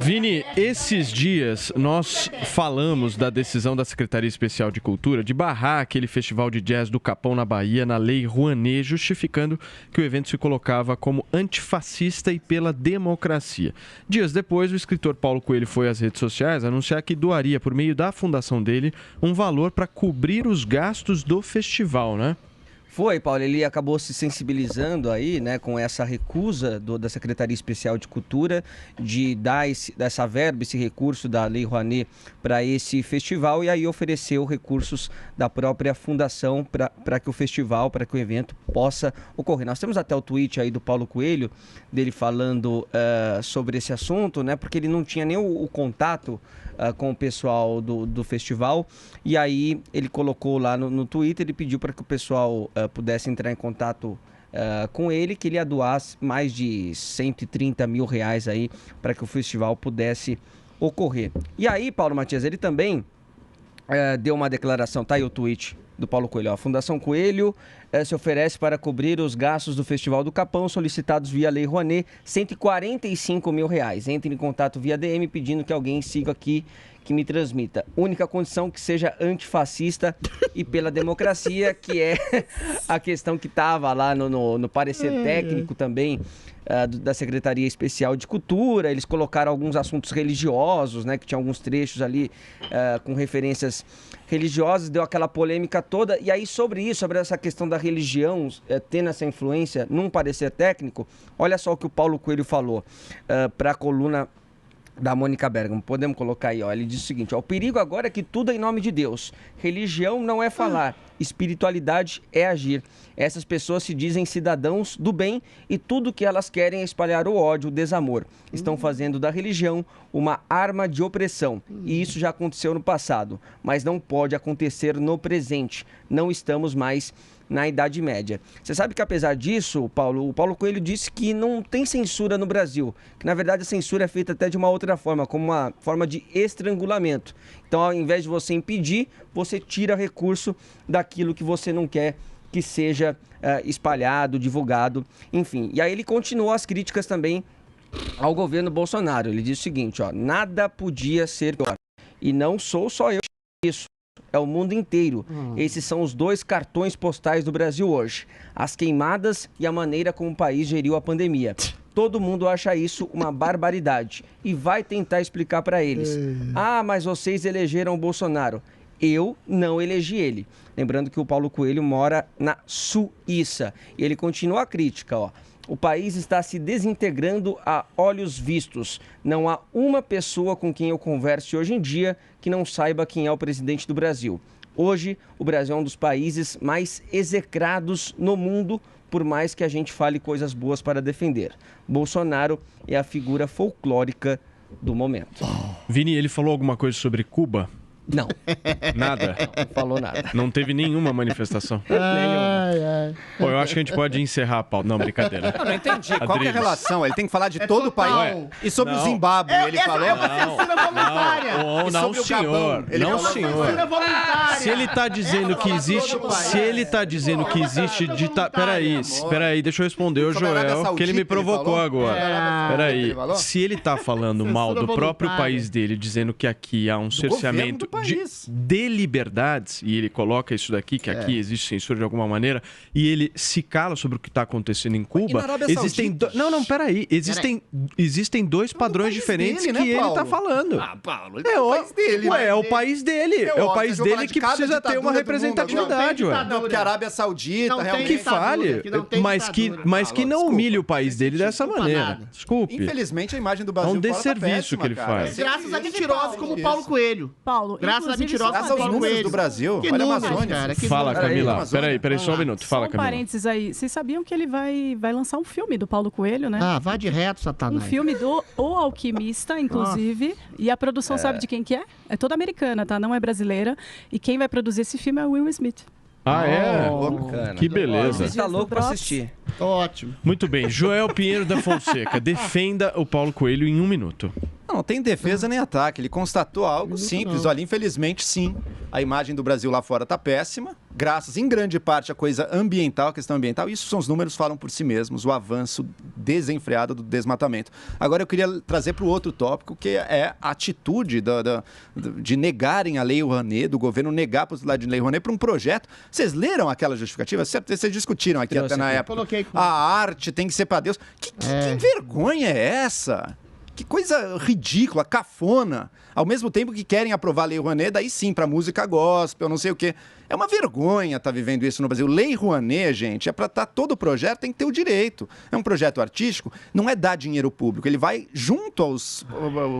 Vini, esses dias nós falamos da decisão da Secretaria Especial de Cultura de barrar aquele festival de jazz do Capão na Bahia na Lei Rouanet, justificando que o evento se colocava como antifascista e pela democracia. Dias depois, o escritor Paulo Coelho foi às redes sociais anunciar que doaria, por meio da fundação dele, um valor para cobrir os gastos do festival, né? Foi, Paulo, ele acabou se sensibilizando aí, né, com essa recusa da Secretaria Especial de Cultura de dar essa verba, esse recurso da Lei Rouanet para esse festival, e aí ofereceu recursos da própria fundação para que o festival, para que o evento possa ocorrer. Nós temos até o tweet aí do Paulo Coelho, dele falando sobre esse assunto, né, porque ele não tinha nem o contato com o pessoal do festival, e aí ele colocou lá no Twitter, ele pediu para que o pessoal pudesse entrar em contato com ele, que ele ia doar mais de 130 mil reais aí para que o festival pudesse ocorrer. E aí, Paulo Matias, ele também deu uma declaração, tá aí o tweet do Paulo Coelho. A Fundação Coelho se oferece para cobrir os gastos do Festival do Capão solicitados via Lei Rouanet, 145 mil reais. Entre em contato via DM pedindo que alguém siga aqui, que me transmita. Única condição que seja antifascista e pela democracia, que é a questão que estava lá no parecer técnico também da Secretaria Especial de Cultura. Eles colocaram alguns assuntos religiosos, né, que tinha alguns trechos ali com referências religiosas, deu aquela polêmica toda. E aí sobre isso, sobre essa questão da religião tendo essa influência num parecer técnico, olha só o que o Paulo Coelho falou para a coluna da Mônica Bergamo. Podemos colocar aí, ó. Ele diz o seguinte, ó: o perigo agora é que tudo é em nome de Deus. Religião não é falar, espiritualidade é agir. Essas pessoas se dizem cidadãos do bem e tudo que elas querem é espalhar o ódio, o desamor. Estão fazendo da religião uma arma de opressão. E isso já aconteceu no passado, mas não pode acontecer no presente. Não estamos mais na Idade Média. Você sabe que apesar disso, Paulo, o Paulo Coelho disse que não tem censura no Brasil, que na verdade a censura é feita até de uma outra forma, como uma forma de estrangulamento. Então, ao invés de você impedir, você tira recurso daquilo que você não quer que seja espalhado, divulgado, enfim. E aí ele continuou as críticas também ao governo Bolsonaro. Ele disse o seguinte, ó: nada podia ser pior. E não sou só eu isso. É o mundo inteiro. Esses são os dois cartões postais do Brasil hoje. As queimadas e a maneira como o país geriu a pandemia. Todo mundo acha isso uma barbaridade e vai tentar explicar para eles. Ah, mas vocês elegeram o Bolsonaro. Eu não elegi ele. Lembrando que o Paulo Coelho mora na Suíça. E ele continua a crítica, ó. O país está se desintegrando a olhos vistos. Não há uma pessoa com quem eu converse hoje em dia que não saiba quem é o presidente do Brasil. Hoje, o Brasil é um dos países mais execrados no mundo, por mais que a gente fale coisas boas para defender. Bolsonaro é a figura folclórica do momento. Vini, ele falou alguma coisa sobre Cuba? Não. Nada? Não falou nada. Não teve nenhuma manifestação? Nenhuma. Pô, eu acho que a gente pode encerrar a pauta. Não, brincadeira. Eu não entendi. Qual que é a Adriles. relação? Ele tem que falar de todo o país. E sobre o Zimbábue, ele falou. Não, senhor. Não, senhor. Se ele tá dizendo que existe... Se ele tá dizendo que existe... Peraí, deixa eu responder o Joel, que ele me provocou agora. Peraí. Se ele tá falando mal do próprio país dele, dizendo que aqui há um cerceamento de liberdades, e ele coloca isso daqui, que aqui existe censura de alguma maneira, e ele se cala sobre o que está acontecendo em Cuba, existem... Peraí. Existem dois padrões diferentes dele, que né, ele Paulo? tá falando. Paulo, é o país dele. É o país dele. É o país dele que precisa ter uma representatividade, ué. Não, porque a Arábia Saudita realmente... Que fale, mas que não humilhe o país dele dessa maneira. Desculpe. Infelizmente, a imagem do É Brasil um desserviço que ele faz. Graças a mentirosos como o Paulo Coelho. Paulo, Graças a mentirosos Graças como aos Paulo números Coelho. do Brasil. Que Olha a números, Amazônia. cara, que Fala, números. Camila. Peraí, só um minuto. Fala, Só um Camila. parênteses aí. Vocês sabiam que ele vai lançar um filme do Paulo Coelho, né? Ah, vá de reto, Um Satanás. filme do O Alquimista, inclusive. E a produção sabe de quem que é? É toda americana, tá? Não é brasileira. E quem vai produzir esse filme é o Will Smith. Ah, é? Bacana. Que beleza. Você tá louco pra assistir. Ótimo. Muito bem. Joel Pinheiro da Fonseca, defenda o Paulo Coelho em 1 minuto. Não tem defesa nem ataque. Ele constatou algo simples. Olha, infelizmente, sim, a imagem do Brasil lá fora tá péssima, graças, em grande parte, à coisa ambiental, a questão ambiental. Isso são os números, falam por si mesmos. O avanço desenfreada do desmatamento. Agora eu queria trazer para o outro tópico, que é a atitude de negarem a Lei Rouanet, do governo negar a possibilidade de Lei Rouanet para um projeto. Vocês leram aquela justificativa? Vocês discutiram aqui até na época. A arte tem que ser para Deus. Que vergonha é essa? Que coisa ridícula, cafona. Ao mesmo tempo que querem aprovar a Lei Rouanet, daí sim, para música gospel, não sei o quê. É uma vergonha estar vivendo isso no Brasil. Lei Rouanet, gente, é para estar todo o projeto, tem que ter o direito. É um projeto artístico, não é dar dinheiro público. Ele vai, junto aos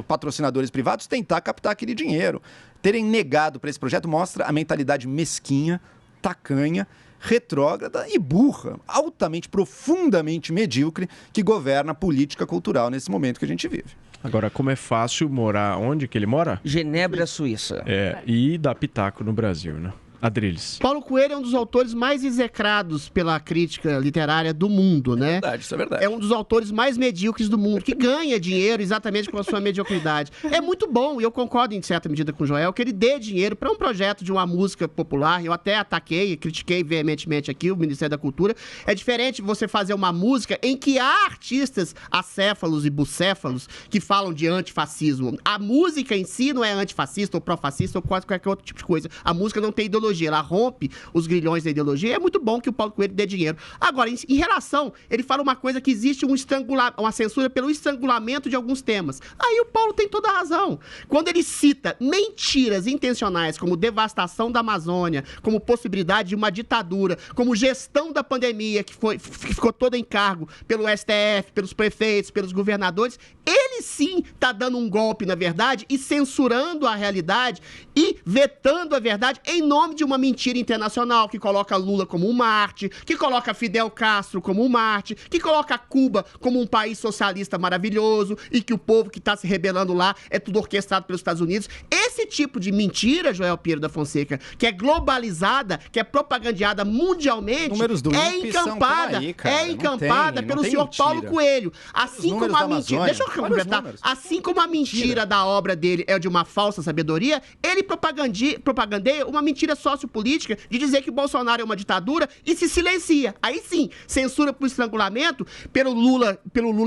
patrocinadores privados, tentar captar aquele dinheiro. Terem negado para esse projeto mostra a mentalidade mesquinha, tacanha, retrógrada e burra, altamente, profundamente medíocre, que governa a política cultural nesse momento que a gente vive. Agora, como é fácil morar... Onde que ele mora? Genebra, Suíça. E dar pitaco no Brasil, né? Adriles. Paulo Coelho é um dos autores mais execrados pela crítica literária do mundo, né? É verdade, isso é verdade. É um dos autores mais medíocres do mundo, que ganha dinheiro exatamente com a sua mediocridade. É muito bom, e eu concordo em certa medida com o Joel, que ele dê dinheiro para um projeto de uma música popular. Eu até ataquei e critiquei veementemente aqui o Ministério da Cultura. É diferente você fazer uma música em que há artistas acéfalos e bucéfalos que falam de antifascismo. A música em si não é antifascista ou pró-fascista ou qualquer outro tipo de coisa. A música não tem ideologia. Ela rompe os grilhões da ideologia. É muito bom que o Paulo Coelho dê dinheiro. Agora, em relação, ele fala uma coisa que existe uma censura pelo estrangulamento de alguns temas. Aí o Paulo tem toda a razão. Quando ele cita mentiras intencionais, como devastação da Amazônia, como possibilidade de uma ditadura, como gestão da pandemia, que ficou toda em cargo pelo STF, pelos prefeitos, pelos governadores, ele sim está dando um golpe, na verdade, e censurando a realidade e vetando a verdade em nome de uma mentira internacional que coloca Lula como um Marte, que coloca Fidel Castro como um Marte, que coloca Cuba como um país socialista maravilhoso e que o povo que está se rebelando lá é tudo orquestrado pelos Estados Unidos. Esse tipo de mentira, Joel Pinheiro da Fonseca, que é globalizada, que é propagandeada mundialmente, é encampada pelo senhor mentira. Paulo Coelho. Assim como a mentira... Deixa eu completar. Assim como a mentira da obra dele é de uma falsa sabedoria, ele propagandeia uma mentira sociopolítica de dizer que Bolsonaro é uma ditadura e se silencia. Aí sim, censura por estrangulamento pelo Lula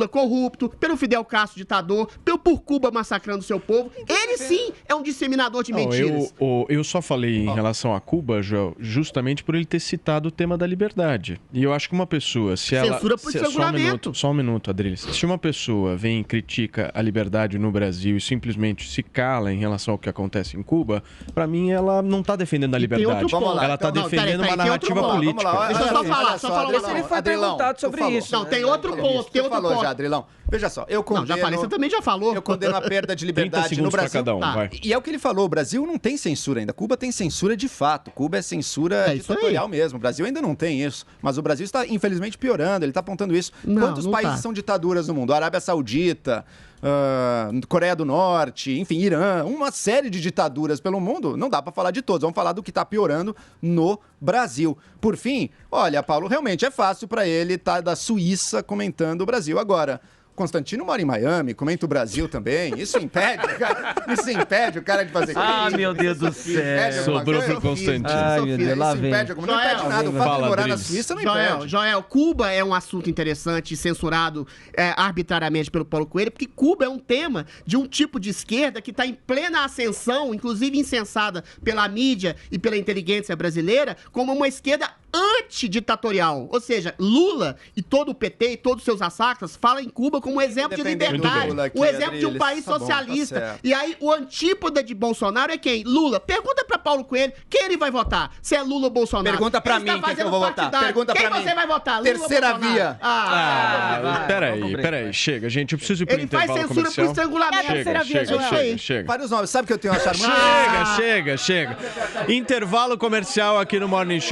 corrupto, pelo Fidel Castro ditador, por Cuba massacrando seu povo. Ele sim é um disseminador de mentiras. Eu só falei em relação a Cuba, Joel, justamente por ele ter citado o tema da liberdade. E eu acho que uma pessoa, se ela... Censura por estrangulamento. Só um minuto, Adriles. Se uma pessoa vem e critica a liberdade no Brasil e simplesmente se cala em relação ao que acontece em Cuba, pra mim ela não tá defendendo a liberdade. Ela está defendendo uma narrativa política. Deixa eu só falar. Ele foi perguntado sobre isso. Não, tem outro ponto. Tem outro ponto. Já, Adrilão. Veja só, eu condeno... Não, já falei, você também já falou. Eu condeno a perda de liberdade no Brasil. Cada um, vai. E é o que ele falou, o Brasil não tem censura ainda. Cuba tem censura de fato. Cuba é censura ditatorial mesmo. O Brasil ainda não tem isso. Mas o Brasil está, infelizmente, piorando. Ele está apontando isso. Quantos países são ditaduras no mundo? Arábia Saudita... Coreia do Norte, enfim, Irã, uma série de ditaduras pelo mundo, não dá para falar de todos, vamos falar do que está piorando no Brasil. Por fim, olha, Paulo, realmente é fácil para ele estar da Suíça comentando o Brasil. Agora, Constantino mora em Miami, comenta o Brasil também. Isso impede, cara. Isso impede o cara de fazer isso. Meu Deus do céu. Sobrou pro Constantino. Meu Deus, lá vem. Não impede nada. O fato de morar na Suíça não impede. Joel, Cuba é um assunto interessante, censurado arbitrariamente pelo Paulo Coelho, porque Cuba é um tema de um tipo de esquerda que está em plena ascensão, inclusive incensada pela mídia e pela inteligência brasileira, como uma esquerda antiditatorial. Ou seja, Lula e todo o PT e todos os seus assacras falam em Cuba como um exemplo de liberdade, um exemplo de um país socialista. E aí, o antípoda de Bolsonaro é quem? Lula. Pergunta pra Paulo Coelho quem ele vai votar. Se é Lula ou Bolsonaro. Pergunta pra mim quem que eu vou votar. Pergunta pra mim. Quem você vai votar? Lula Terceira via. Peraí, chega, gente. Eu preciso ir pro intervalo comercial. Ele faz censura por estrangulamento. Chega. Vários nomes. Sabe o que eu tenho achado? Chega. Intervalo comercial aqui no Morning Show.